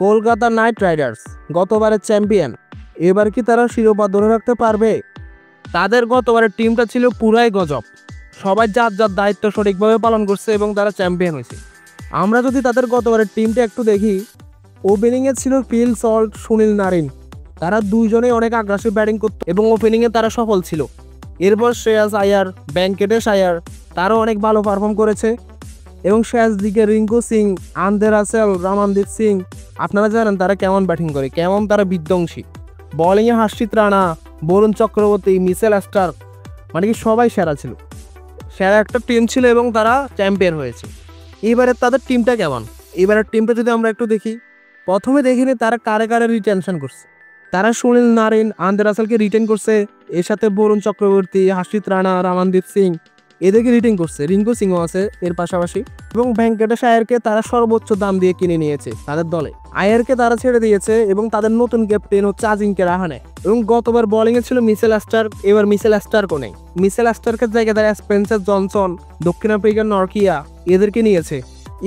Kolkata night Riders গতবারের champion, এবার কি তারা শিরোপা ধরে রাখতে পারবে? তাদের গতবারের টিমটা ছিল পুরাই গজব। সবাই যার যার দায়িত্ব সঠিকভাবে পালন করছে এবং তারা চ্যাম্পিয়ন হয়েছে। আমরা যদি তাদের গতবারের টিমটা একটু দেখি, ওপেনিংয়ে ছিল ফিল সল্ট, সুনীল নারিন। তারা দুইজনেই অনেক আগ্রাসী ব্যাটিং করত এবং ওপেনিংয়ে তারা সফল ছিল। এরপর শ্রেয়াস আয়ার, ভেঙ্কটেশ আয়ার, তারও অনেক ভালো পারফর্ম করেছে। এবং শেষ দিকে রিঙ্কু সিং, আন্দ্রে রাসেল, রমনদীপ সিং, আপনারা জানেন তারা কেমন ব্যাটিং করে, কেমন তারা বিধ্বংসী। বোলিংয়ে হর্ষিত রানা, বরুণ চক্রবর্তী, মিচেল স্টার্ক, মানে কি সবাই সেরা ছিল। সেরা একটা টিম ছিল এবং তারা চ্যাম্পিয়ন হয়েছে। এবারে তাদের টিমটা কেমন? এবারের টিমটা যদি আমরা একটু দেখি, প্রথমে দেখিনি তারা কারে কারে রিটেনশন করছে। তারা সুনীল নারিন, আন্দ্রে রাসেলকে রিটেন করছে, এর সাথে বরুণ চক্রবর্তী, হর্ষিত রানা, রমনদীপ সিং এদেরকে রিটেন করছে। রিঙ্কু সিংও আছে এর পাশাপাশি। এবং ভেঙ্কটেশ আয়ারকে তারা সর্বোচ্চ দাম দিয়ে কিনে নিয়েছে তাদের দলে। আয়ারকে তারা ছেড়ে দিয়েছে এবং তাদের নতুন ক্যাপ্টেন হচ্ছে আজিঙ্কে রাহানে। এবং গতবার বোলিংয়ে ছিল মিচেল স্টার্ক, এবার মিচেল স্টার্কও নেই। মিচেল স্টার্কের জায়গায় তারা স্পেন্সার জনসন, দক্ষিণ আফ্রিকার নরকিয়া এদেরকে নিয়েছে।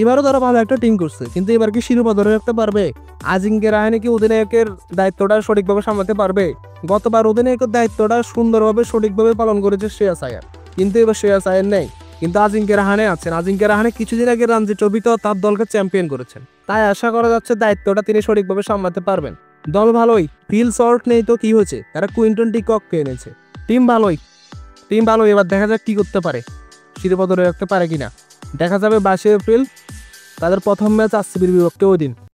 এবারও তারা ভালো একটা টিম করছে, কিন্তু এবার কি শিরোপা ধরে রাখতে পারবে? আজিঙ্কে রাহানে কি অধিনায়কের দায়িত্বটা সঠিকভাবে সামলাতে পারবে? গতবার অধিনায়কের দায়িত্বটা সুন্দরভাবে সঠিকভাবে পালন করেছে শ্রেয়াস আয়ার, কিন্তু এবার শ্রেয়াস আয়ার নেই। কিন্তু আজিঙ্কে রাহানে আছেন। আজিঙ্কে রাহানে কিছুদিন আগে রঞ্জি ট্রফিতেও তার দলকে চ্যাম্পিয়ন করেছেন। তাই আশা করা যাচ্ছে দায়িত্বটা তিনি সঠিকভাবে সামলাতে পারবেন। দল ভালোই, ফিল শর্ট নেই তো কি হয়েছে, তারা কুইন্টন ডি কককে এনেছে। টিম ভালোই, এবার দেখা যাক কি করতে পারে, শিরোপা ধরে রাখতে পারে কিনা। দেখা যাবে 22 এপ্রিল তাদের প্রথম ম্যাচ আরসিবির বিপক্ষে ওই দিন।